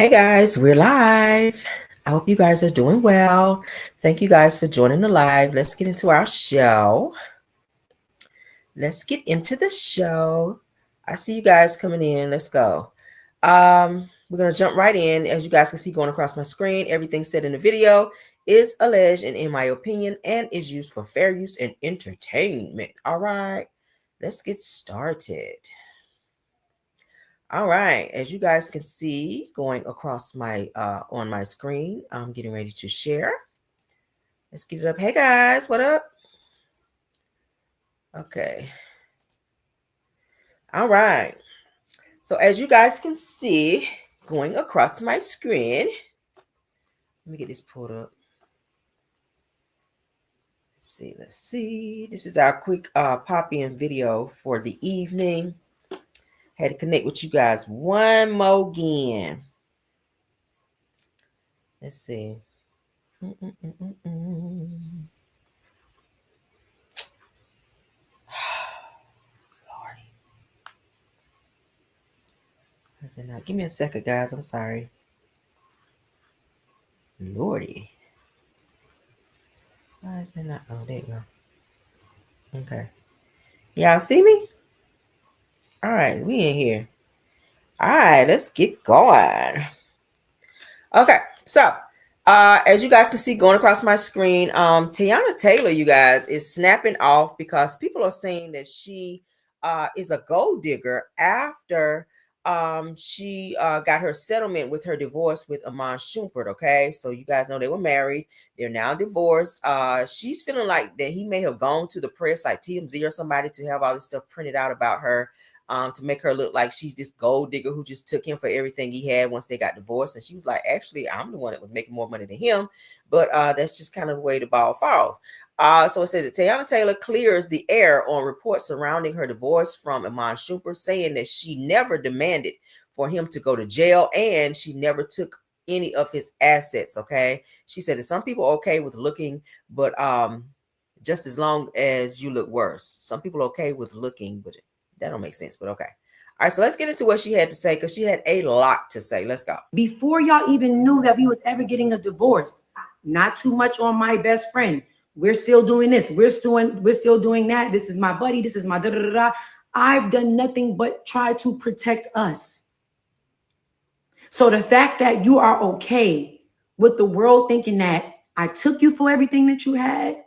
Hey guys, we're live. I hope you guys are doing well. Thank you guys for joining the live. Let's get into our show. Let's get into the show. I see you guys coming in. Let's go. We're going to jump right in. As you guys can see going across my screen, everything said in the video is alleged and in my opinion and is used for fair use and entertainment. All right, let's get started. All right, as you guys can see going across my on my screen, I'm getting ready to share. Let's get it up. Hey guys, what up? Okay. All right. So as you guys can see going across my screen, let me get this pulled up. Let's see. This is our quick pop-in video for the evening. Had to connect with you guys one more again. Let's see. Lordy. Give me a second, guys. I'm sorry. Lordy. Why is it not? Oh, there you go. Okay. Y'all see me? All right, we in here. All right, let's get going. Okay, so as you guys can see going across my screen, Teyana Taylor, you guys, is snapping off because people are saying that she is a gold digger after she got her settlement with her divorce with Alvo and Shamar. Okay, so you guys know they were married. They're now divorced. She's feeling like that he may have gone to the press, like TMZ or somebody, to have all this stuff printed out about her. To make her look like she's this gold digger who just took him for everything he had once they got divorced. And she was like, actually, I'm the one that was making more money than him. But that's just kind of the way the ball falls. So it says that Teyana Taylor clears the air on reports surrounding her divorce from Alvo and Shamar, saying that she never demanded for him to go to jail and she never took any of his assets. Okay. She said that some people are okay with looking, but just as long as you look worse. Some people are okay with looking, but that don't make sense, but okay. All right, so let's get into what she had to say because she had a lot to say. Let's go. Before y'all even knew that we was ever getting a divorce, not too much on my best friend. We're still doing this. We're still doing that. This is my buddy. This is my da da da da. I've done nothing but try to protect us. So the fact that you are okay with the world thinking that I took you for everything that you had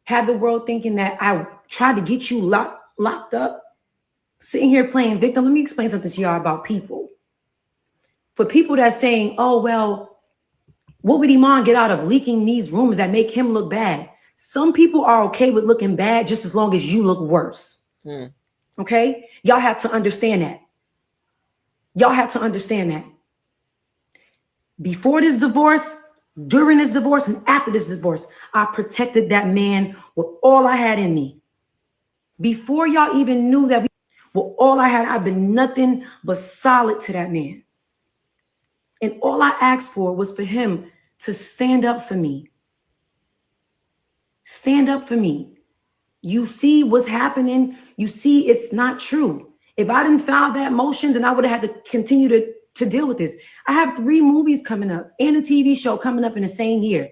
the world thinking that I tried to get you locked up, sitting here playing victim. Let me explain something to y'all about people. For people that's saying, oh, well, what would Iman get out of leaking these rumors that make him look bad? Some people are okay with looking bad just as long as you look worse. Okay? Y'all have to understand that. Y'all have to understand that. Before this divorce, during this divorce, and after this divorce, I protected that man with all I had in me. Before y'all even knew that well, all I had, I've been nothing but solid to that man. And all I asked for was for him to stand up for me. Stand up for me. You see what's happening. You see it's not true. If I didn't file that motion, then I would have had to continue to deal with this. I have 3 movies coming up and a TV show coming up in the same year.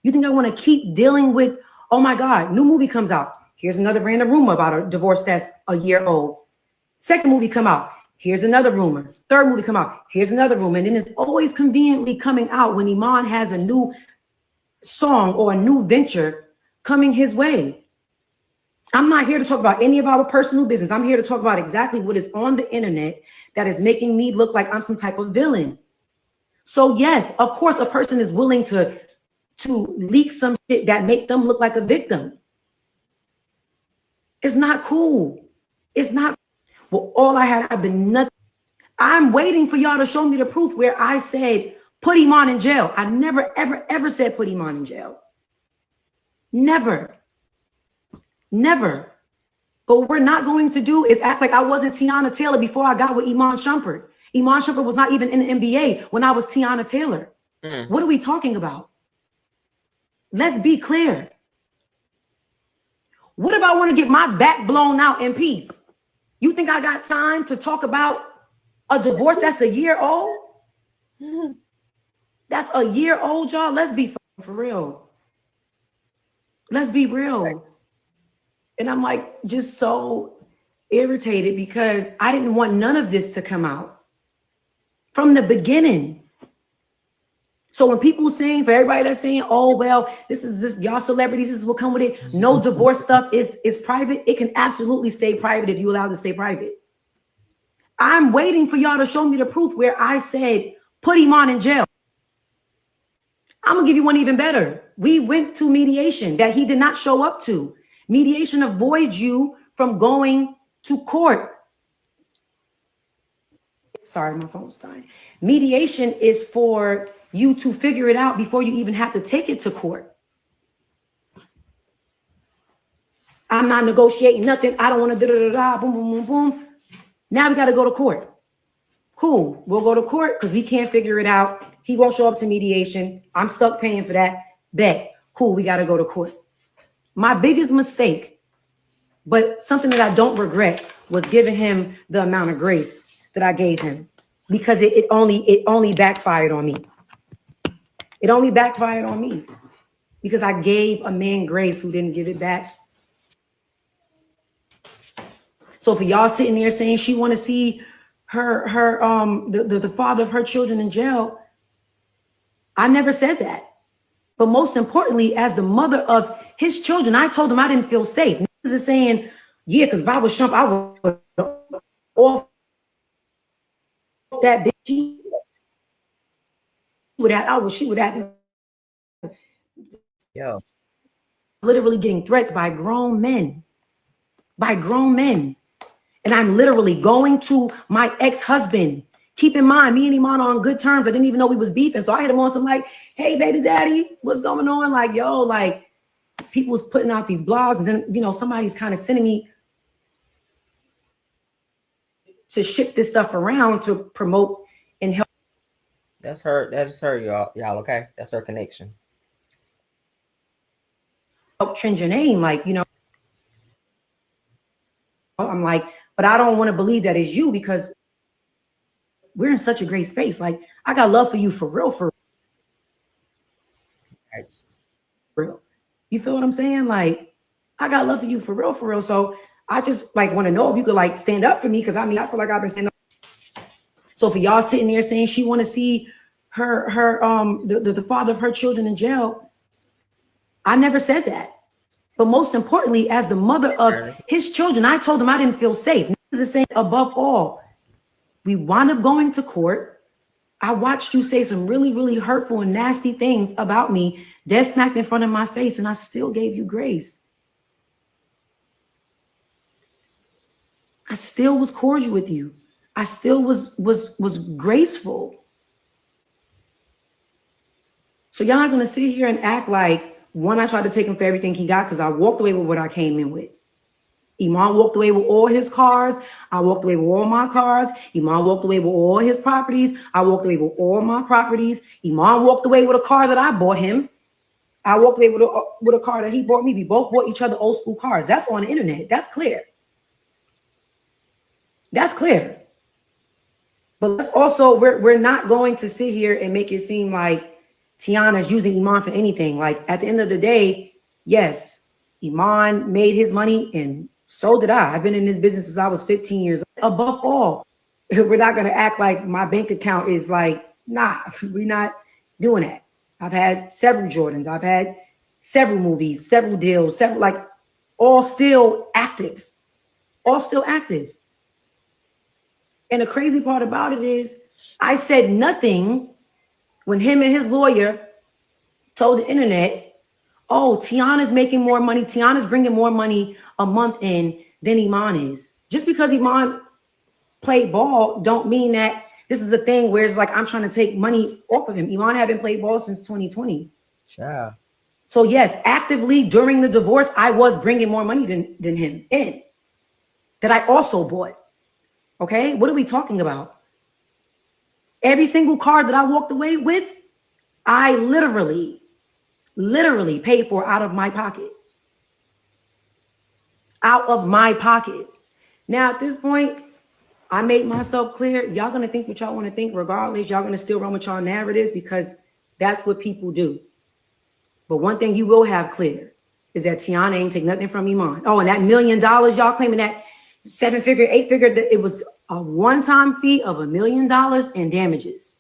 You think I want to keep dealing with, oh my God, new movie comes out. Here's another random rumor about a divorce that's a year old. Second movie come out. Here's another rumor. Third movie come out. Here's another rumor. And then it's always conveniently coming out when Iman has a new song or a new venture coming his way. I'm not here to talk about any of our personal business. I'm here to talk about exactly what is on the internet that is making me look like I'm some type of villain. So yes, of course, a person is willing to leak some shit that make them look like a victim. It's not cool. It's not. Well, all I had, I've been nothing. I'm waiting for y'all to show me the proof where I said, put Iman in jail. I never, ever, ever said put Iman in jail. Never. Never. But what we're not going to do is act like I wasn't Teyana Taylor before I got with Alvo and Shamar. Alvo and Shamar was not even in the NBA when I was Teyana Taylor. What are we talking about? Let's be clear. What if I want to get my back blown out in peace? You think I got time to talk about a divorce that's a year old? That's a year old, y'all. Let's be for real. Let's be real. And I'm like, just so irritated because I didn't want none of this to come out from the beginning. So when people saying, for everybody that's saying, oh, well, this is this, y'all celebrities, this is what come with it. No divorce stuff is private. It can absolutely stay private if you allow it to stay private. I'm waiting for y'all to show me the proof where I said, put Iman in jail. I'm gonna give you one even better. We went to mediation that he did not show up to. Mediation avoids you from going to court. Sorry, my phone's dying. Mediation is for you to figure it out before you even have to take it to court. I'm not negotiating nothing. I don't want to da-da-da-da, boom, boom, boom, boom. Now we got to go to court. Cool. We'll go to court because we can't figure it out. He won't show up to mediation. I'm stuck paying for that. Bet. Cool. We got to go to court. My biggest mistake, but something that I don't regret, was giving him the amount of grace that I gave him, because it only backfired on me. It only backfired on me because I gave a man grace who didn't give it back. So for y'all sitting there saying she want to see the father of her children in jail, I never said that. But most importantly, as the mother of his children, I told him I didn't feel safe. Niggas is saying, yeah, because if I was Trump, I would off that bitch. She would have Yo. Literally getting threats by grown men. And I'm literally going to my ex-husband. Keep in mind, me and Iman are on good terms. I didn't even know we was beefing. So I hit him on some like, hey, baby daddy, what's going on? Like, yo, like people was putting out these blogs, and then, you know, somebody's kind of sending me to ship this stuff around to promote and help. That's her. That is her, y'all. Okay, that's her connection. Help trend your name, like, you know. I'm like, but I don't want to believe that is you because we're in such a great space. Like, I got love for you for real, real. You feel what I'm saying? Like, I got love for you for real. So I just like want to know if you could like stand up for me, because I mean, I feel like I've been standing up. So for y'all sitting there saying she want to see the father of her children in jail, I never said that. But most importantly, as the mother of his children, I told him I didn't feel safe. Niggas is saying, above all, we wound up going to court. I watched you say some really, really hurtful and nasty things about me, dead smacked in front of my face, and I still gave you grace. I still was cordial with you. I still was graceful. So y'all not gonna sit here and act like, one, I tried to take him for everything he got, because I walked away with what I came in with. Iman walked away with all his cars. I walked away with all my cars. Iman walked away with all his properties. I walked away with all my properties. Iman walked away with a car that I bought him. I walked away with a car that he bought me. We both bought each other old school cars. That's on the internet. That's clear. That's clear. But let's also, we're not going to sit here and make it seem like Teyana's using Iman for anything. Like, at the end of the day, yes, Iman made his money, and so did I. I've been in this business since I was 15 years old. Above all, we're not going to act like my bank account is like, nah, we're not doing that. I've had several Jordans. I've had several movies, several deals, several, like, all still active. All still active. And the crazy part about it is I said nothing when him and his lawyer told the internet, oh, Teyana's making more money. Teyana's bringing more money a month in than Iman is. Just because Iman played ball don't mean that this is a thing where it's like I'm trying to take money off of him. Iman haven't played ball since 2020. Sure. So yes, actively during the divorce, I was bringing more money than him in, that I also bought. Okay, what are we talking about? Every single car that I walked away with, I literally paid for out of my pocket. Out of my pocket. Now, at this point, I made myself clear. Y'all gonna think what y'all want to think, regardless. Y'all gonna still run with y'all narratives because that's what people do. But one thing you will have clear is that Teyana ain't take nothing from Iman. Oh, and that $1 million y'all claiming that 7-figure, 8-figure, it was a one-time fee of $1 million in damages.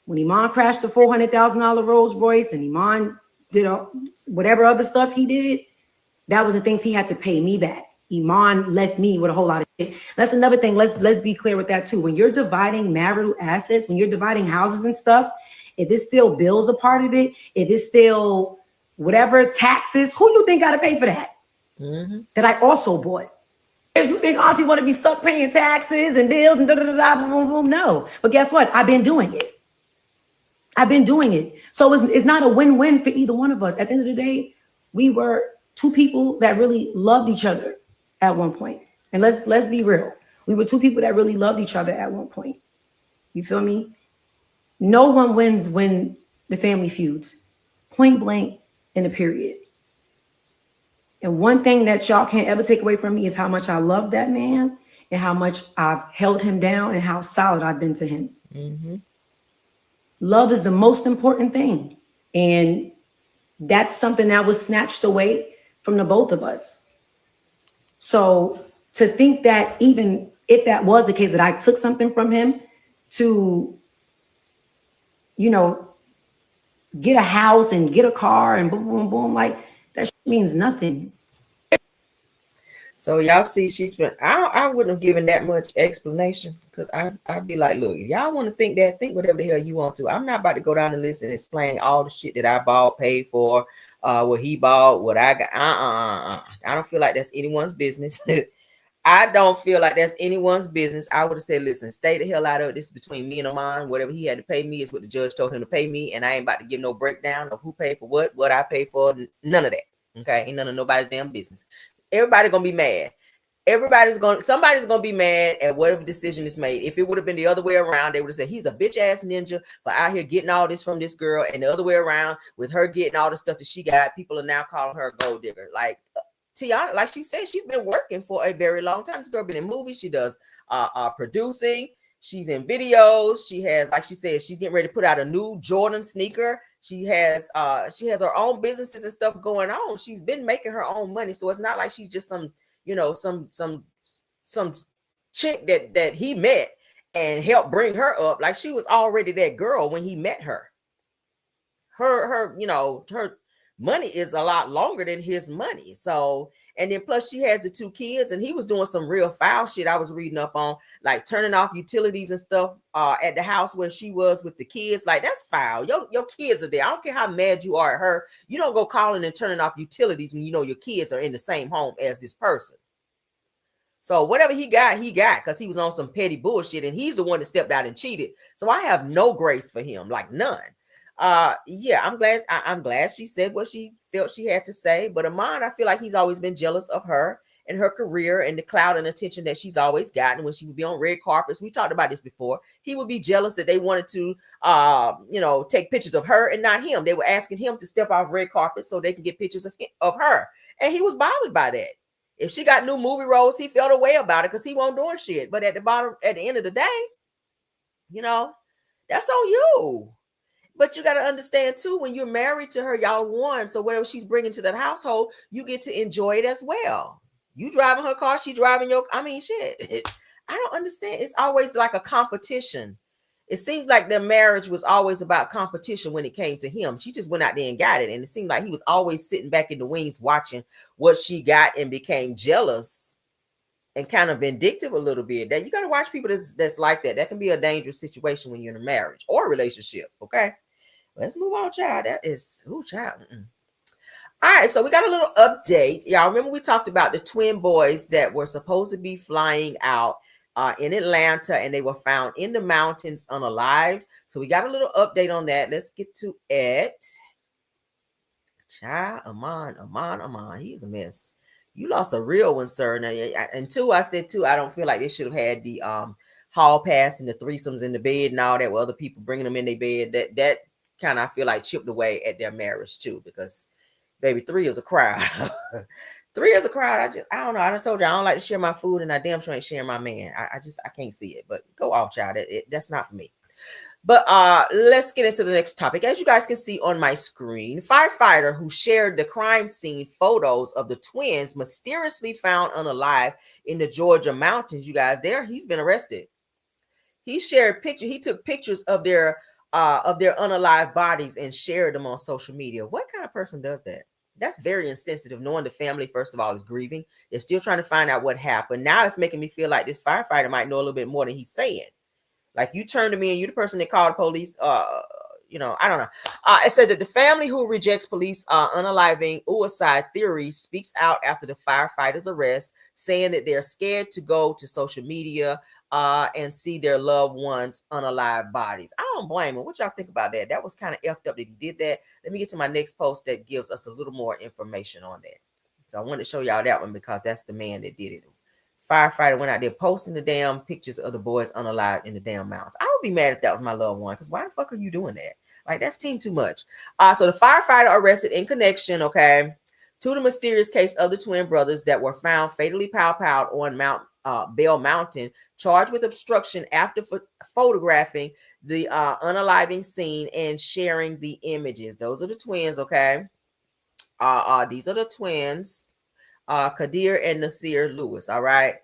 When Iman crashed the $400,000 Rolls Royce and Iman did whatever other stuff he did, that was the things he had to pay me back. Iman left me with a whole lot of shit. That's another thing. Let's be clear with that too. When you're dividing marital assets, when you're dividing houses and stuff, if it's still bills a part of it, if it's still whatever taxes, who you think got to pay for that? Mm-hmm. That I also bought. If you think Auntie want to be stuck paying taxes and bills and boom, boom, boom, no. But guess what? I've been doing it. So it's not a win-win for either one of us. At the end of the day, we were two people that really loved each other at one point. And let's be real. We were two people that really loved each other at one point. You feel me? No one wins when the family feuds. Point blank in a period. And one thing that y'all can't ever take away from me is how much I love that man and how much I've held him down and how solid I've been to him. Mm-hmm. Love is the most important thing. And that's something that was snatched away from the both of us. So to think that even if that was the case, that I took something from him to, get a house and get a car and boom, boom, boom, like that means nothing. So y'all see, I wouldn't have given that much explanation because I'd be like, look, if y'all want to think that, think whatever the hell you want to. I'm not about to go down the list and explain all the shit that I bought, paid for, what he bought, what I got. I don't feel like that's anyone's business. I don't feel like that's anyone's business. I would have said, listen, stay the hell out of it. This is between me and Oman. Whatever he had to pay me is what the judge told him to pay me. And I ain't about to give no breakdown of who paid for what I paid for. None of that. Okay. Ain't none of nobody's damn business. Everybody's going to be mad. Somebody's going to be mad at whatever decision is made. If it would have been the other way around, they would have said, he's a bitch ass ninja for out here getting all this from this girl. And the other way around, with her getting all the stuff that she got, people are now calling her a gold digger. Like, Teyana, like she said, she's been working for a very long time. This girl been in movies. She does producing. She's in videos. She has, like she said, she's getting ready to put out a new Jordan sneaker. She has her own businesses and stuff going on. She's been making her own money. So it's not like she's just some chick that he met and helped bring her up. Like she was already that girl when he met her. Her money is a lot longer than his money. So, and then plus she has the 2 kids, and he was doing some real foul shit I was reading up on, like turning off utilities and stuff at the house where she was with the kids. Like that's foul. Your kids are there. I don't care how mad you are at her. You don't go calling and turning off utilities when you know your kids are in the same home as this person. So whatever he got because he was on some petty bullshit, and he's the one that stepped out and cheated. So I have no grace for him, like none. I'm glad she said what she felt she had to say. But Iman, I feel like he's always been jealous of her and her career and the clout and attention that she's always gotten when she would be on red carpets. We talked about this before. He would be jealous that they wanted to, take pictures of her and not him. They were asking him to step off red carpet so they can get pictures of her. And he was bothered by that. If she got new movie roles, he felt a way about it because he won't doing shit. But at the end of the day, that's on you. But you got to understand, too, when you're married to her, y'all one. So whatever she's bringing to that household, you get to enjoy it as well. You driving her car, she driving shit. I don't understand. It's always like a competition. It seems like their marriage was always about competition when it came to him. She just went out there and got it. And it seemed like he was always sitting back in the wings watching what she got and became jealous and kind of vindictive a little bit. That you got to watch people that's like that. That can be a dangerous situation when you're in a marriage or a relationship. Okay. Let's move on, child. That is, child. All right, so we got a little update. Y'all remember we talked about the twin boys that were supposed to be flying out in Atlanta, and they were found in the mountains unalived. So we got a little update on that. Let's get to it. Child, Aman. He's a mess. You lost a real one, sir. Now, and I said I don't feel like they should have had the hall pass and the threesomes in the bed and all that with other people bringing them in their bed. That kind of, I feel like, chipped away at their marriage too, because baby, 3 is a crowd. 3 is a crowd. I don't know. I done told you I don't like to share my food, and I damn sure ain't sharing my man. I can't see it. But go off, child. That's not for me. But let's get into the next topic. As you guys can see on my screen, firefighter who shared the crime scene photos of the twins mysteriously found unalive in the Georgia mountains. You guys, he's been arrested. He shared pictures. He took pictures of their unalive bodies and shared them on social media. What kind of person does that? That's very insensitive, knowing the family, first of all, is grieving. They're still trying to find out what happened. Now it's making me feel like this firefighter might know a little bit more than he's saying. Like, you turn to me and you're the person that called the police. I don't know. It said that the family who rejects police unaliving suicide theories speaks out after the firefighter's arrest, saying that they're scared to go to social media and see their loved ones' unalive bodies. I don't blame him. What y'all think about that? That was kind of effed up that he did that. Let me get to my next post that gives us a little more information on that. So I wanted to show y'all that one because that's the man that did it. Firefighter went out there posting the damn pictures of the boys unalive in the damn mountains. I would be mad if that was my loved one, because why the fuck are you doing that? Like, that's team too much. So the firefighter arrested in connection, to the mysterious case of the twin brothers that were found fatally powwowed on Mount Bell Mountain, charged with obstruction after photographing the unaliving scene and sharing the images. Those are the twins, these are the twins, Kadir and Nasir Lewis. All right.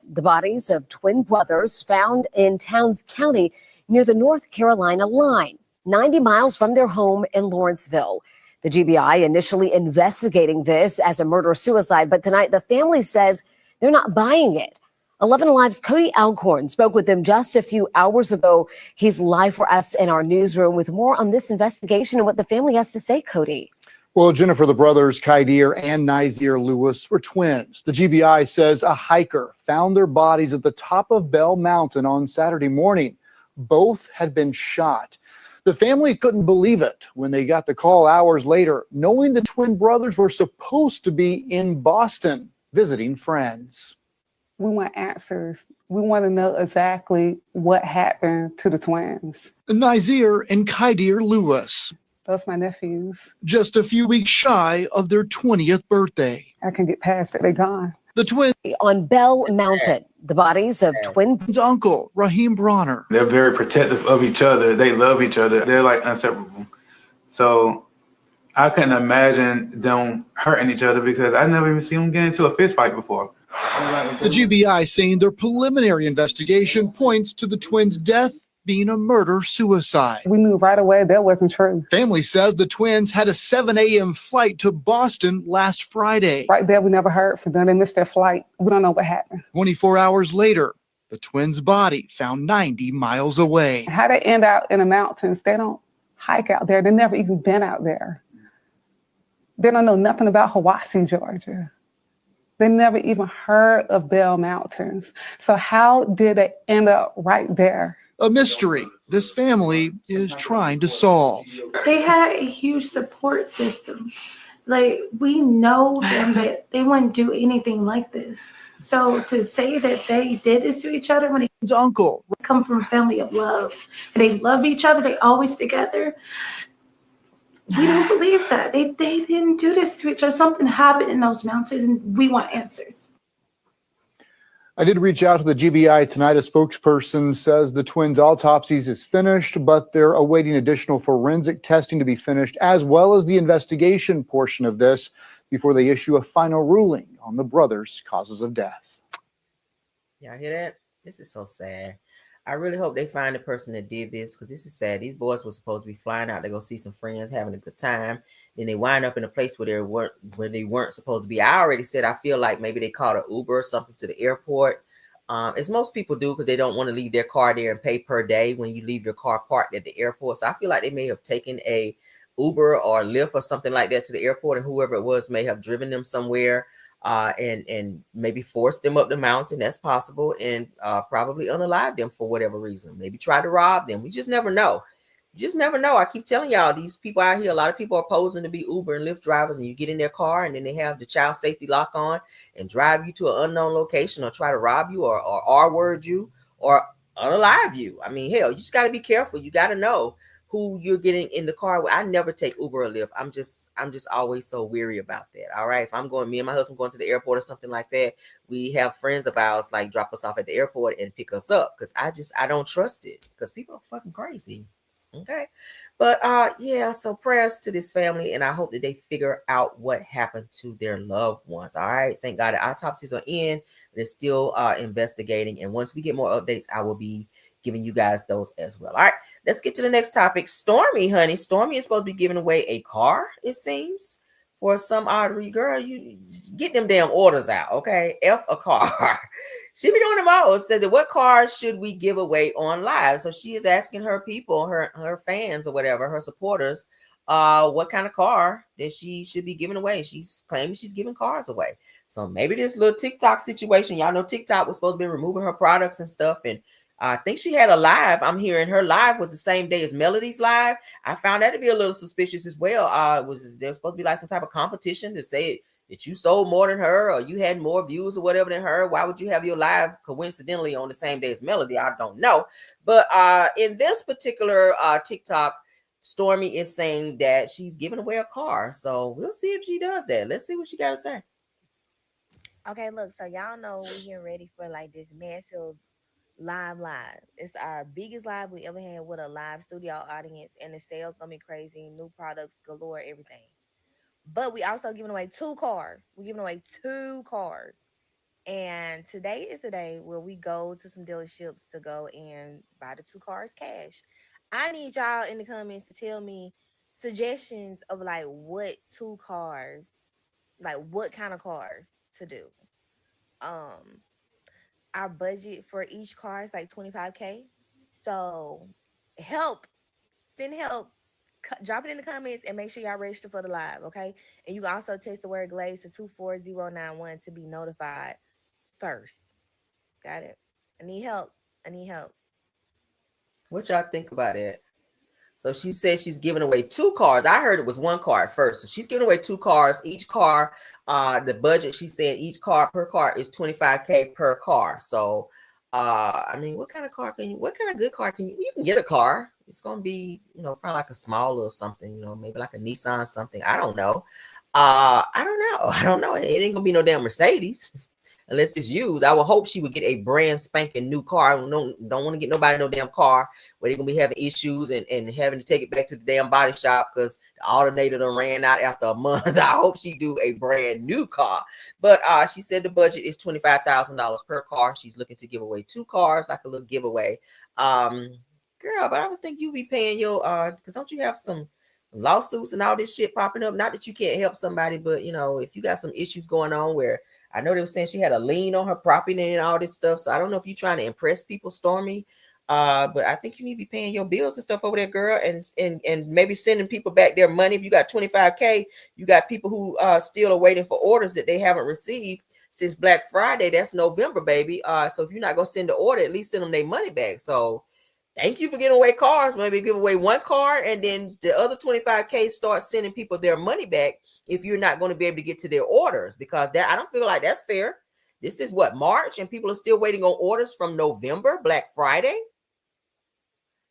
The bodies of twin brothers found in Towns County near the North Carolina line, 90 miles from their home in Lawrenceville. The GBI initially investigating this as a murder-suicide, but tonight the family says they're not buying it. 11 Alive's Cody Alcorn spoke with them just a few hours ago. He's live for us in our newsroom with more on this investigation and what the family has to say, Cody. Well, Jennifer, the brothers Kadir and Nasir Lewis were twins. The GBI says a hiker found their bodies at the top of Bell Mountain on Saturday morning. Both had been shot. The family couldn't believe it when they got the call hours later, knowing the twin brothers were supposed to be in Boston visiting friends. We want answers. We want to know exactly what happened to the twins. Nasir and Kadir Lewis. Those my nephews. Just a few weeks shy of their 20th birthday. I can get past it. They're gone. The twins on Bell Mountain, the bodies of twins. Uncle Raheem Bronner. They're very protective of each other. They love each other. They're like inseparable. So I couldn't imagine them hurting each other because I never even seen them get into a fist fight before. The GBI saying their preliminary investigation points to the twins' death being a murder-suicide. We knew right away that wasn't true. Family says the twins had a 7 a.m. flight to Boston last Friday. Right there, we never heard from them. They missed their flight. We don't know what happened. 24 hours later, the twins' body found 90 miles away. How they end out in the mountains, they don't hike out there. They've never even been out there. They don't know nothing about Hiwassee, Georgia. They never even heard of Bell Mountains. So how did they end up right there? A mystery this family is trying to solve. They had a huge support system. Like, we know them, that they wouldn't do anything like this. So to say that they did this to each other when they uncle come from a family of love and they love each other, they always together. We don't believe that. They didn't do this to each other. Something happened in those mountains and we want answers. I did reach out to the GBI tonight. A spokesperson says the twins' autopsies is finished, but they're awaiting additional forensic testing to be finished, as well as the investigation portion of this before they issue a final ruling on the brothers' causes of death. Y'all hear that? This is so sad. I really hope they find the person that did this, because this is sad. These boys were supposed to be flying out to go see some friends, having a good time. Then they wind up in a place where they weren't supposed to be. I already said I feel like maybe they called an Uber or something to the airport, as most people do, because they don't want to leave their car there and pay per day when you leave your car parked at the airport. So I feel like they may have taken a Uber or Lyft or something like that to the airport, and whoever it was may have driven them somewhere. And maybe force them up the mountain. That's possible. And probably unalive them for whatever reason. Maybe try to rob them. We just never know. You just never know. I keep telling y'all, these people out here, a lot of people are posing to be Uber and Lyft drivers, and you get in their car and then they have the child safety lock on and drive you to an unknown location or try to rob you or R-word you or unalive you. I mean, hell, you just got to be careful. You got to know who you're getting in the car with. I never take Uber or Lyft. I'm just always so weary about that. All right. If I'm going, me and my husband going to the airport or something like that, we have friends of ours like drop us off at the airport and pick us up, because I don't trust it, because people are fucking crazy. Okay. But yeah, so prayers to this family, and I hope that they figure out what happened to their loved ones. All right. Thank God the autopsies are in. They're still investigating. And once we get more updates, I will be giving you guys those as well. All right, let's get to the next topic. Stormy, honey. Stormy is supposed to be giving away a car, it seems, for some odd reason. Girl, you get them damn orders out, okay? F a car. She be doing them all. Says that what cars should we give away on live? So she is asking her people, her fans or whatever, her supporters, what kind of car that she should be giving away. She's claiming she's giving cars away. So maybe this little TikTok situation. Y'all know TikTok was supposed to be removing her products and stuff, and I think she had a live. I'm hearing her live was the same day as Melody's live. I found that to be a little suspicious as well. There's supposed to be like some type of competition to say that you sold more than her, or you had more views or whatever than her. Why would you have your live coincidentally on the same day as Melody? I don't know. But in this particular TikTok, Stormy is saying that she's giving away a car. So we'll see if she does that. Let's see what she got to say. Okay, look, so y'all know we're getting ready for like this massive live. It's our biggest live we ever had with a live studio audience, and the sales gonna be crazy, new products galore, everything. But we also giving away 2 cars. We're giving away 2 cars. And today is the day where we go to some dealerships to go and buy the 2 cars cash. I need y'all in the comments to tell me suggestions of like what 2 cars, like what kind of cars to do. Our budget for each car is like 25K. So send help, drop it in the comments and make sure y'all register for the live, okay? And you can also text the word Glaze to 24091 to be notified first. Got it? I need help. What y'all think about it? So she says she's giving away 2 cars. I heard it was 1 car at first. So she's giving away 2 cars. Each car, the budget, she said each car per car is 25K per car. So, I mean, what kind of good car can you can get a car? It's going to be, probably like a small or something, maybe like a Nissan something. I don't know. I don't know. It ain't going to be no damn Mercedes. Unless it's used. I would hope she would get a brand spanking new car. Don't want to get nobody no damn car where they're gonna be having issues and having to take it back to the damn body shop because the alternator done ran out after a month. I hope she do a brand new car. But she said the budget is $25,000 per car. She's looking to give away 2 cars, like a little giveaway. Girl, but I would think you be paying your because don't you have some lawsuits and all this shit popping up? Not that you can't help somebody, but if you got some issues going on where I know they were saying she had a lien on her property and all this stuff. So I don't know if you're trying to impress people, Stormy. But I think you need to be paying your bills and stuff over there, girl, and maybe sending people back their money. If you got 25K, you got people who still are waiting for orders that they haven't received since Black Friday. That's November, baby. So if you're not gonna send the order, at least send them their money back. So thank you for giving away cars. Maybe give away 1 car and then the other 25K start sending people their money back if you're not going to be able to get to their orders, because that I don't feel like that's fair. This is what, March, and people are still waiting on orders from November, Black Friday.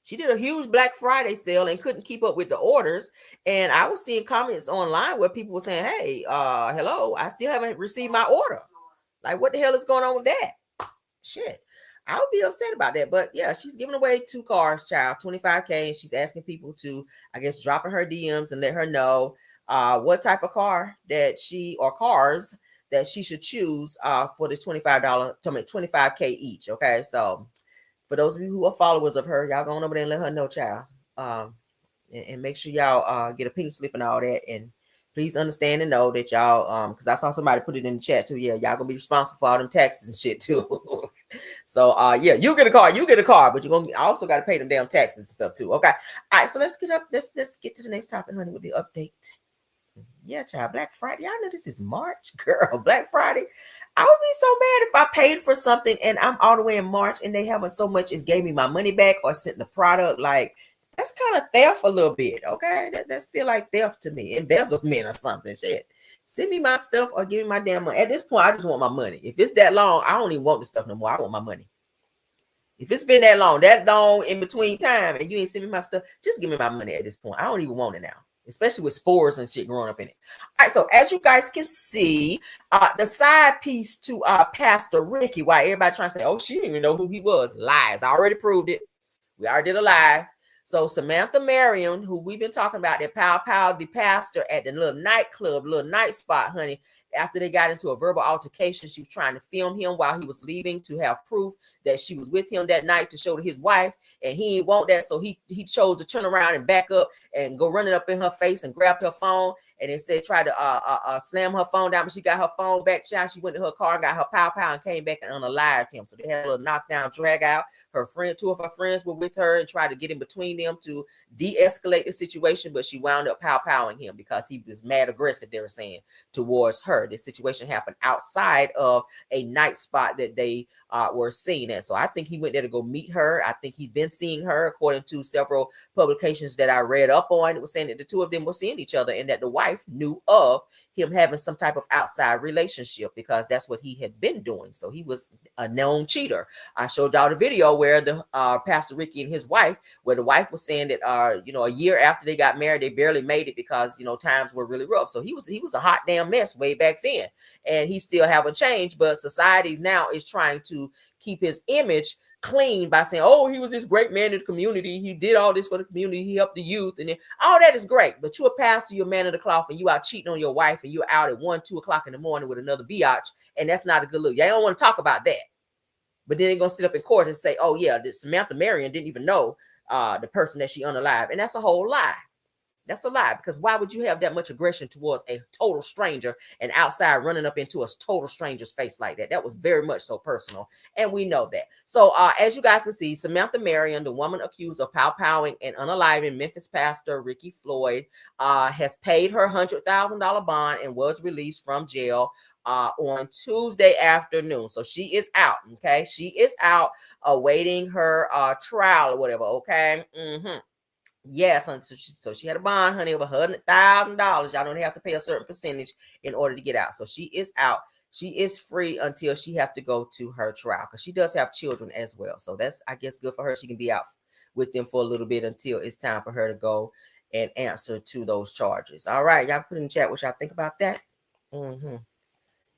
She did a huge Black Friday sale and couldn't keep up with the orders. And I was seeing comments online where people were saying, hey, hello, I still haven't received my order. Like, what the hell is going on with that? Shit. I would be upset about that. But yeah, she's giving away 2 cars, child, 25K. And she's asking people to, I guess, drop in her DMs and let her know what type of car that cars that she should choose for the $25 each. Okay. So for those of you who are followers of her, y'all go on over there and let her know, child. And make sure y'all get a pink slip and all that. And please understand and know that y'all, because I saw somebody put it in the chat too. Yeah, y'all gonna be responsible for all them taxes and shit too. So yeah, you get a car, but you're gonna also got to pay them damn taxes and stuff too. Okay. All right, so let's get to the next topic, honey, with the update. Yeah, child, Black Friday. Y'all know this is March, girl. Black Friday. I would be so mad if I paid for something and I'm all the way in March and they haven't so much as gave me my money back or sent the product. Like, that's kind of theft a little bit, okay? That's feel like theft to me, embezzlement or something. Shit, send me my stuff or give me my damn money. At this point, I just want my money. If it's that long, I don't even want the stuff no more. I want my money. If it's been that long in between time, and you ain't send me my stuff, just give me my money at this point. I don't even want it now, especially with spores and shit growing up in it. All right, so as you guys can see, the side piece to Pastor Ricky, why everybody trying to say, oh, she didn't even know who he was. Lies. I already proved it. We already did a live. So Samantha Marion, who we've been talking about, that pow the pastor at the little nightclub, little night spot, honey, after they got into a verbal altercation, she was trying to film him while he was leaving to have proof that she was with him that night to show to his wife, and he didn't want that, so he chose to turn around and back up and go running up in her face and grabbed her phone, and instead tried to slam her phone down, but she got her phone back down. She went to her car, got her pow and came back and unalived him. So they had a little knockdown, drag out. Two of her friends were with her and tried to get in between them to de-escalate the situation, but she wound up pow-powing him because he was mad aggressive, they were saying, towards her. This situation happened outside of a night spot that they were seen at. So I think he went there to go meet her. I think he's been seeing her, according to several publications that I read up on. It was saying that the two of them were seeing each other and that the wife knew of him having some type of outside relationship because that's what he had been doing. So he was a known cheater. I showed y'all the video where the Pastor Ricky and his wife, where the wife was saying that a year after they got married, they barely made it because times were really rough. So he was a hot damn mess way back then, and he still haven't changed. But society now is trying to keep his image clean by saying, oh, he was this great man in the community, he did all this for the community, he helped the youth, and then all that is great. But you're a pastor, you're a man of the cloth, and you out cheating on your wife, and you're out at 1-2 o'clock in the morning with another biatch, and that's not a good look. Y'all don't want to talk about that. But then they're gonna sit up in court and say, oh yeah, Samantha Marion didn't even know the person that she unalived. And that's a whole lie. That's a lie, because why would you have that much aggression towards a total stranger and outside running up into a total stranger's face like that? That was very much so personal, and we know that. So as you guys can see, Samantha Marion, the woman accused of pow-powing and unaliving Memphis pastor Ricky Floyd, has paid her $100,000 bond and was released from jail on Tuesday afternoon. So she is out, okay? She is out awaiting her trial or whatever, okay? Yes, so she had a bond, honey, of $100,000. Y'all don't have to pay a certain percentage in order to get out. So she is out. She is free until she have to go to her trial, because she does have children as well. So that's, I guess, good for her. She can be out with them for a little bit until it's time for her to go and answer to those charges. All right, y'all put in the chat what y'all think about that.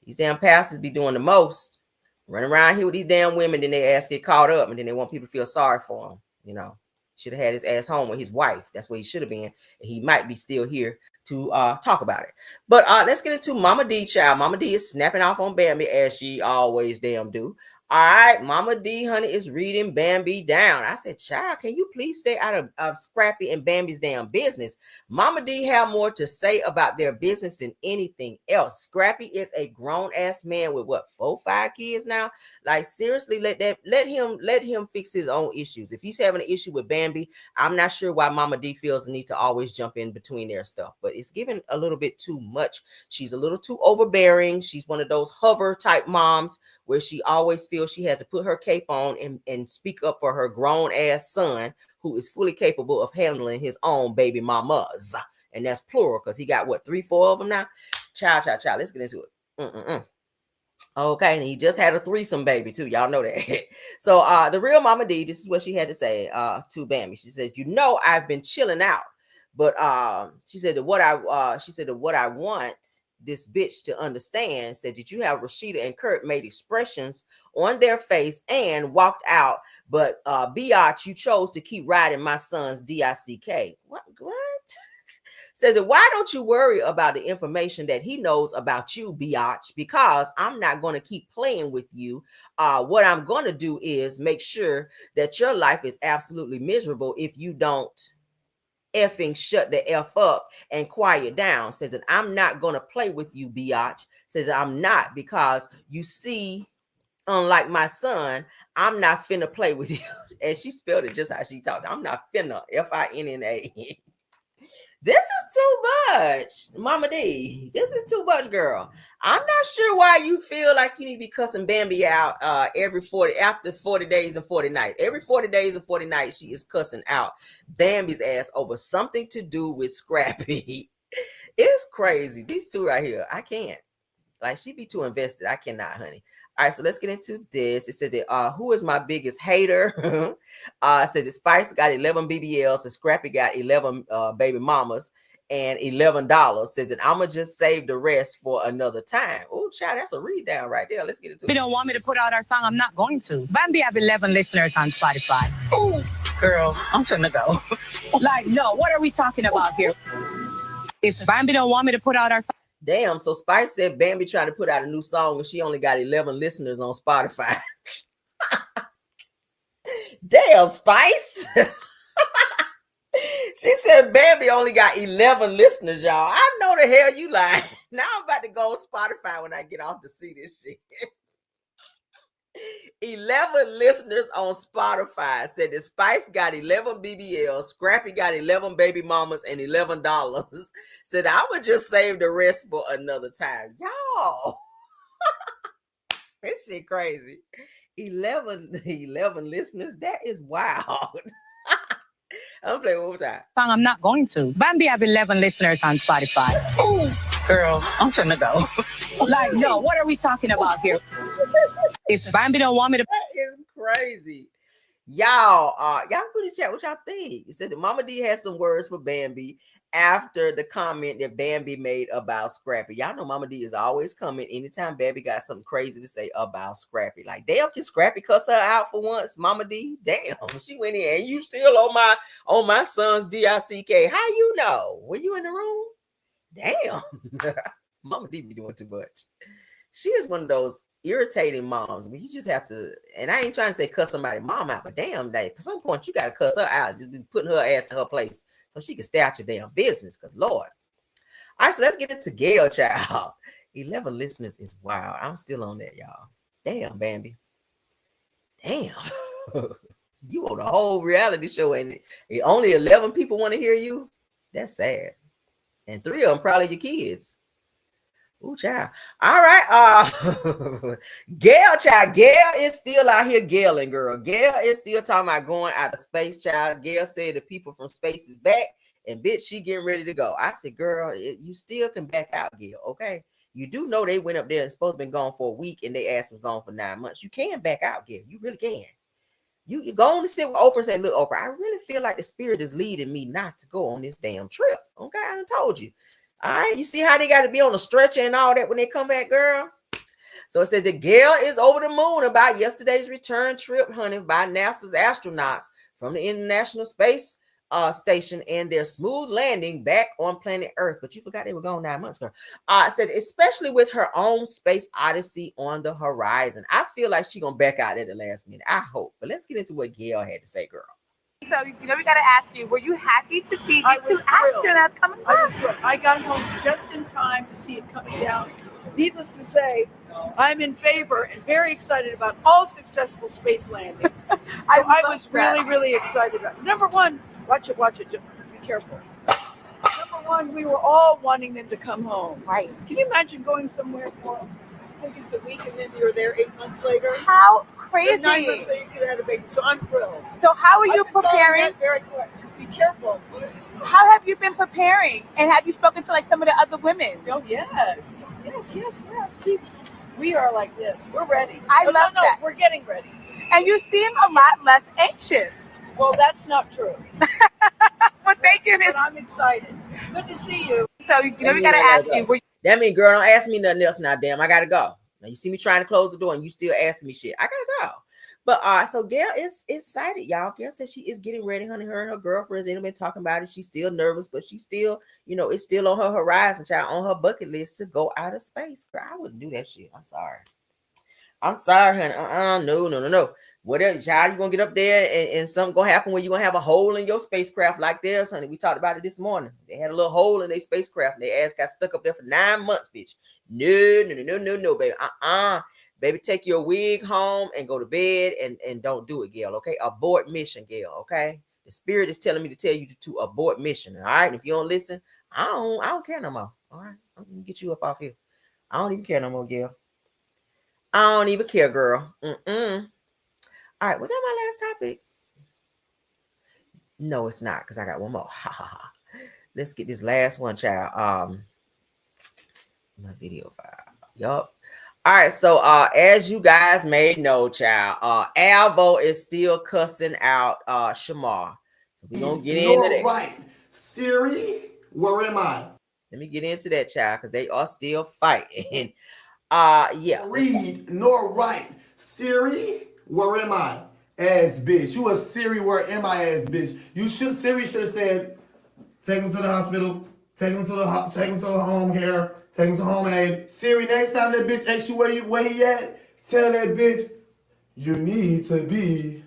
These damn pastors be doing the most. Running around here with these damn women, then they ass get caught up, and then they want people to feel sorry for them, Should have had his ass home with his wife. That's where he should have been. He might be still here to talk about it. But let's get into Mama D, child. Mama D is snapping off on Bambi, as she always damn do. All right, Mama D, honey, is reading Bambi down. I said, child, can you please stay out of Scrappy and Bambi's damn business? Mama D have more to say about their business than anything else. Scrappy is a grown-ass man with what, 4-5 kids now? Like, seriously, let him fix his own issues. If he's having an issue with Bambi, I'm not sure why Mama D feels the need to always jump in between their stuff, but it's given a little bit too much. She's a little too overbearing. She's one of those hover type moms where she always feels she has to put her cape on and speak up for her grown ass son, who is fully capable of handling his own baby mamas. And that's plural, because he got what, 3-4 of them now? Child. Let's get into it. Okay, and he just had a threesome baby too. Y'all know that. So the real Mama D, this is what she had to say to Bambi. She says, I've been chilling out, but she said that what I want this bitch to understand, said that you have Rashida and Kurt made expressions on their face and walked out, but biatch, you chose to keep riding my son's DICK. What? Says that, why don't you worry about the information that he knows about you, biatch, because I'm not going to keep playing with you. What I'm going to do is make sure that your life is absolutely miserable if you don't effing shut the F up and quiet down. Says that I'm not going to play with you, biatch. Says that I'm not, because you see, unlike my son, I'm not finna play with you. And she spelled it just how she talked. I'm not finna, F-I-N-N-A. This is too much, Mama D. This is too much, girl. I'm not sure why you feel like you need to be cussing Bambi out after 40 days and 40 nights. Every 40 days and 40 nights, she is cussing out Bambi's ass over something to do with Scrappy. It's crazy. These two right here, I can't. Like, she be too invested. I cannot, honey. All right, so let's get into this. It says that who is my biggest hater? It says that Spice got 11 BBLs and Scrappy got 11 baby mamas and $11. Says that I'ma just save the rest for another time. Oh, child, that's a read down right there. Let's get into it. If you don't want me to put out our song, I'm not going to. Bambi have 11 listeners on Spotify. Ooh, girl, I'm finna go. Like, no, what are we talking about here? If Bambi don't want me to put out our song. Damn, so Spice said Bambi trying to put out a new song and she only got 11 listeners on Spotify. Damn, Spice. She said Bambi only got 11 listeners, y'all. I know the hell you lying. Now I'm about to go on Spotify when I get off to see this shit. 11 listeners on Spotify said that Spice got 11 BBLs, Scrappy got 11 baby mamas and $11. Said I would just save the rest for another time. Y'all, this shit crazy. 11 listeners. That is wild. I'm playing one more time. Song, I'm not going to. Bambi have 11 listeners on Spotify. Ooh, girl, I'm finna go. Like, no, what are we talking about here? If Bambi don't want me to. That is crazy. Y'all put in chat what y'all think. It said that Mama D had some words for Bambi after the comment that Bambi made about Scrappy. Y'all know Mama D is always coming anytime Bambi got something crazy to say about Scrappy. Like, damn, can Scrappy cuss her out for once, Mama D? Damn, she went in and you still on my son's DICK. How you know? Were you in the room? Damn. Mama D be doing too much. She is one of those irritating moms. I mean, you just have to, and I ain't trying to say cuss somebody's mom out, but damn, at some point you got to cuss her out. Just be putting her ass in her place so she can stay out your damn business, because Lord. All right, so let's get into Gayle, child. 11 listeners is wild. I'm still on that, y'all. Damn, Bambi. Damn. You on the whole reality show, and only 11 people want to hear you? That's sad. And 3 of them probably your kids. Ooh, child. All right. Gayle, child. Gayle is still out here gayling, girl. Gayle is still talking about going out of space, child. Gayle said the people from space is back, and bitch, she getting ready to go. I said, girl, you still can back out, Gayle, okay? You do know they went up there and supposed to been gone for a week, and they ass was gone for 9 months. You can back out, Gayle. You really can. You go on to sit with Oprah and say, look, Oprah, I really feel like the spirit is leading me not to go on this damn trip. Okay, I done told you. All right, you see how they got to be on a stretcher and all that when they come back, girl? So it said that Gayle is over the moon about yesterday's return trip, honey, by NASA's astronauts from the International Space Station and their smooth landing back on planet Earth. But you forgot they were gone 9 months, girl. It said, especially with her own space odyssey on the horizon. I feel like she's going to back out at the last minute. I hope. But let's get into what Gayle had to say, girl. So, we got to ask you, were you happy to see these 2 astronauts coming back? I got home just in time to see it coming down. Needless to say, I'm in favor and very excited about all successful space landings. I was really excited about it. Number one, watch it, be careful. Number one, we were all wanting them to come home. Right. Can you imagine going somewhere for, I think it's a week, and then you're there 8 months later? How crazy. 9 months later, you could have had a baby. So I'm thrilled. So how are you preparing? Very quick. Be careful. How have you been preparing? And have you spoken to like some of the other women? Oh, yes. We are like this. We're ready. I love that. We're getting ready. And you seem a lot less anxious. Well, that's not true. Well, thank you. But I'm excited. Good to see you. So, we got to ask you. That means, girl, don't ask me nothing else now, damn. I got to go. Now, you see me trying to close the door and you still asking me shit. I got to go. But so Gayle is excited, y'all. Gayle said she is getting ready, honey. Her and her girlfriends ain't been talking about it. She's still nervous, but she's still, it's still on her horizon, child, on her bucket list to go out of space. Girl, I wouldn't do that shit. I'm sorry, honey. No. Whatever, child, you gonna get up there and something gonna happen where you're gonna have a hole in your spacecraft like this, honey. We talked about it this morning. They had a little hole in their spacecraft and their ass got stuck up there for 9 months, bitch. No, baby. Baby, take your wig home and go to bed and don't do it, Gayle, okay? Abort mission, Gayle, okay? The spirit is telling me to tell you to abort mission, all right? And if you don't listen, I don't care no more, all right? I'm gonna get you up off here. I don't even care no more, Gayle. I don't even care, girl. All right, was that my last topic? No, it's not, because I got one more. Let's get this last one, child. My video file. Yup. All right, so as you guys may know, child, Alvo is still cussing out Shamar. So we're gonna get into that. Right. Siri, where am I? Let me get into that, child, because they are still fighting. Yeah. Read nor write. Siri, where am I? Ass bitch. You a Siri, where am I? Ass bitch. Siri should have said, take him to the hospital, take him to the home care, take him to home aid. Siri, next time that bitch asks you where he at, tell that bitch, you need to be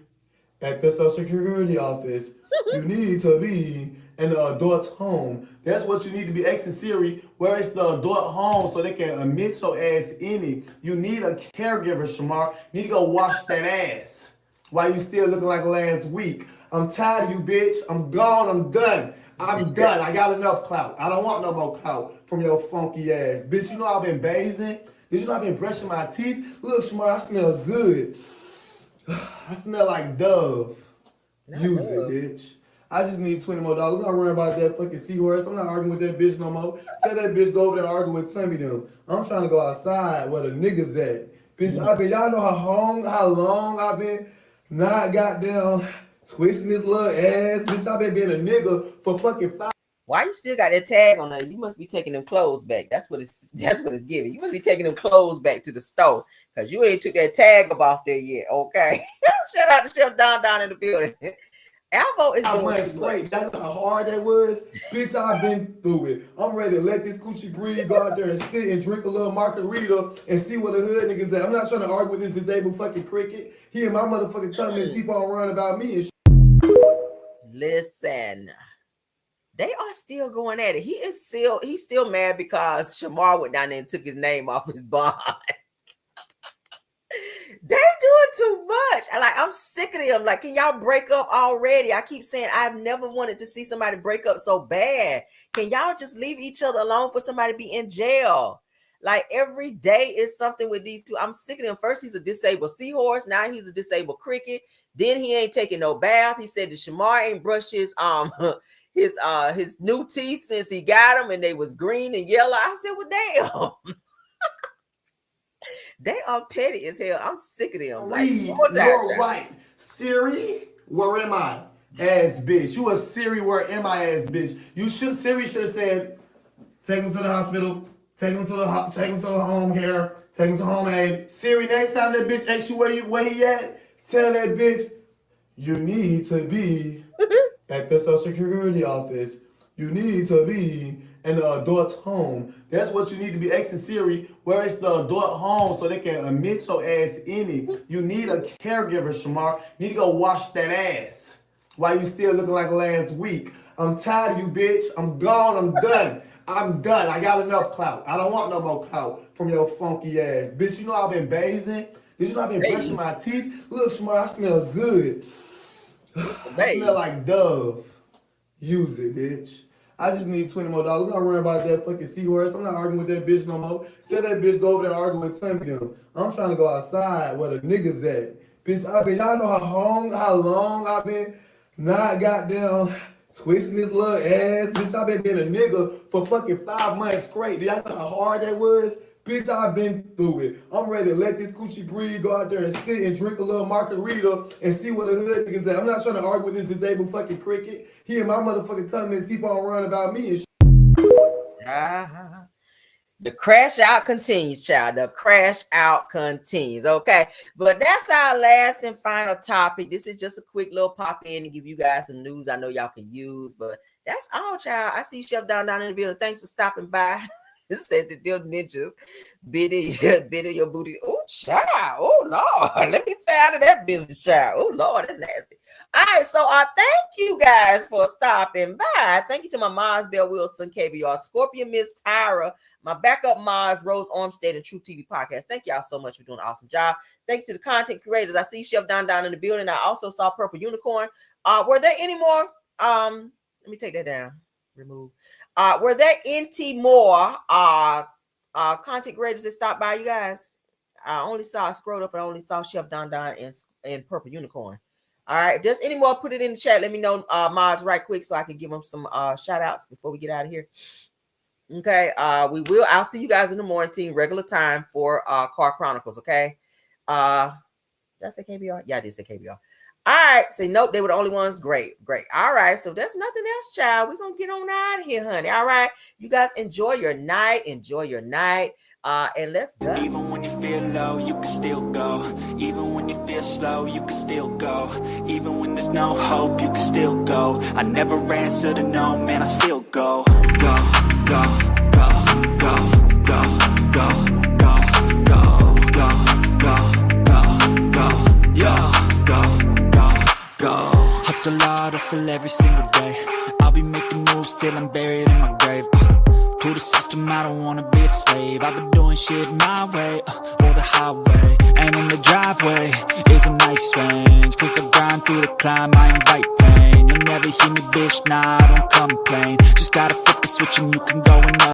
at the Social Security office. You need to be in the adult's home. That's what you need to be asking Siri, where is the adult home so they can admit your ass in it. You need a caregiver, Shamar. You need to go wash that ass while you still looking like last week. I'm tired of you, bitch. I'm gone. I'm done. I'm done. I got enough clout. I don't want no more clout from your funky ass. Bitch, you know I've been bathing? Did you know I've been brushing my teeth? Look, Shamar, I smell good. I smell like Dove. Use it, bitch. I just need $20 more. I'm not worrying about that fucking seahorse. I'm not arguing with that bitch no more. Tell that bitch go over there and argue with Tommy them. I'm trying to go outside where the niggas at. Bitch, y'all know how long I've been not goddamn twisting this little ass. Bitch, I've been being a nigga for fucking 5. Why you still got that tag on there? You must be taking them clothes back. That's what it's giving. You must be taking them clothes back to the store because you ain't took that tag up off there yet. Okay. Shout out to Chef Don in the building. Alvo is doing great. That's how hard that was. Bitch, I've been through it. I'm ready to let this coochie breed go out there and sit and drink a little margarita and see what the hood niggas at. I'm not trying to argue with this disabled fucking cricket. He and my motherfucking comments keep on running about me and shit. Listen. They are still going at it. He's still mad because Shamar went down there and took his name off his bond. They doing too much. I'm sick of them. Like, can y'all break up already? I keep saying I've never wanted to see somebody break up so bad. Can y'all just leave each other alone for somebody to be in jail? Like, every day is something with these two. I'm sick of them. First, he's a disabled seahorse. Now he's a disabled cricket. Then he ain't taking no bath. He said that Shamar ain't brushed his new teeth since he got them, and they was green and yellow. I said, well, damn. They are petty as hell. I'm sick of them. Read nor write. Siri, where am I? Ass bitch. You a Siri, where am I? Ass bitch. Siri should have said, take him to the hospital, take him to the home care, take him to home aid. Siri, next time that bitch asks you where he at, tell that bitch, you need to be at the Social Security office. You need to be in the adult's home. That's what you need to be asking Siri, where is the adult home so they can admit your ass in it. You need a caregiver, Shamar. You need to go wash that ass while you still looking like last week. I'm tired of you, bitch. I'm gone. I'm done. I'm done. I got enough clout. I don't want no more clout from your funky ass. Bitch, you know I've been bathing? Did you know I've been brushing my teeth? Look, Shamar, I smell good. I smell like Dove. Use it, bitch. I just need $20 more. I'm not worrying about that fucking seahorse. I'm not arguing with that bitch no more. Tell that bitch go over there and argue with Tommy them. I'm trying to go outside where the niggas at. Bitch, y'all know how long I've been not goddamn twisting this little ass. Bitch, I've been being a nigga for fucking 5 months straight. Y'all know how hard that was? Bitch, I've been through it. I'm ready to let this coochie breed go out there and sit and drink a little margarita and see what the hood niggas at. I'm not trying to argue with this disabled fucking cricket. He and my motherfucking comments keep on running about me and shit. The crash out continues, child. The crash out continues. Okay. But that's our last and final topic. This is just a quick little pop in to give you guys some news I know y'all can use. But that's all, child. I see Chef down in the building. Thanks for stopping by. It says the deal ninjas biddy your booty. Oh, child. Oh, Lord. Let me stay out of that business, child. Oh, Lord, that's nasty. All right, so thank you guys for stopping by. Thank you to my Mars, Bell Wilson, KBR, Scorpion, Miss Tyra, my backup Mars, Rose Armstead, and True TV Podcast. Thank y'all so much for doing an awesome job. Thank you to the content creators. I see Chef down in the building. I also saw Purple Unicorn. Were there any more? Let me take that down. Remove. Were there any more content creators that stopped by, you guys? I scrolled up and I only saw Chef Don and Purple Unicorn. All right, if there's any more, put it in the chat. Let me know, mods, right quick so I can give them some shout outs before we get out of here. Okay. I'll see you guys in the morning, team, regular time for Car Chronicles. Okay. Did I say KBR? Yeah, I did say KBR. All right. Say nope, they were the only ones. Great. All right. So there's nothing else, child. We're gonna get on out of here, honey. All right. You guys enjoy your night. And let's go. Even when you feel low, you can still go. Even when you feel slow, you can still go. Even when there's no hope, you can still go. I never answer to no, man, I still go. Go, go, go, go, go, go, go, go, go, go, go, go, yo, go, go, go. Hustle hard, hustle every single day. I'll be making moves till I'm buried in my grave. To the system, I don't wanna be a slave. I've been doing shit my way, or the highway. And in the driveway is a nice range. Cause I grind through the climb, I invite pain. You'll never hear me, bitch, nah, I don't complain. Just gotta flip the switch and you can go another